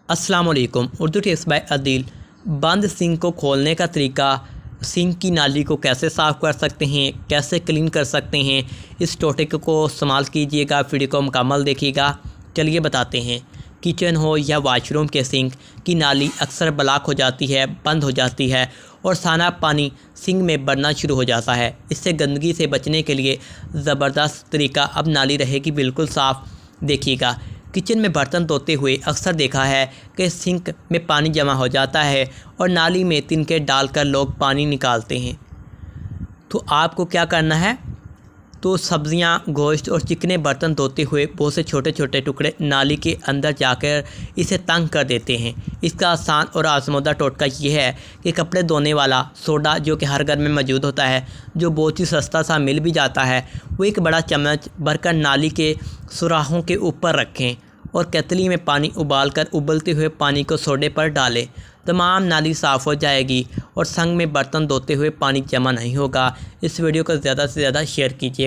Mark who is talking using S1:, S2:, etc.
S1: अस्सलाम वालेकुम। Urdu tips by Adeel. बंद सिंक को खोलने का तरीका, सिंक की नाली को कैसे साफ़ कर सकते हैं, कैसे क्लीन कर सकते हैं, इस टॉपिक को इस्तेमाल कीजिएगा। वीडियो को मुकम्मल देखिएगा। चलिए बताते हैं। किचन हो या वाशरूम के सिंक की नाली अक्सर ब्लॉक हो जाती है, बंद हो जाती है और सारा पानी सिंक में बढ़ना शुरू हो जाता है। इससे गंदगी से बचने के लिए ज़बरदस्त तरीका, अब नाली रहेगी बिल्कुल साफ़। देखिएगा, किचन में बर्तन धोते हुए अक्सर देखा है कि सिंक में पानी जमा हो जाता है और नाली में तिनके डालकर लोग पानी निकालते हैं। तो आपको क्या करना है, तो सब्जियां, गोश्त और चिकने बर्तन धोते हुए बहुत से छोटे छोटे टुकड़े नाली के अंदर जाकर इसे तंग कर देते हैं। इसका आसान और आजमूदा टोटका ये है कि कपड़े धोने वाला सोडा, जो कि हर घर में मौजूद होता है, जो बहुत ही सस्ता सा मिल भी जाता है, वो एक बड़ा चम्मच भरकर नाली के सुराखों के ऊपर रखें और केतली में पानी उबालकर उबलते हुए पानी को सोडे पर डालें। तमाम नाली साफ़ हो जाएगी और संग में बर्तन धोते हुए पानी जमा नहीं होगा। इस वीडियो को ज़्यादा से ज़्यादा शेयर कीजिए।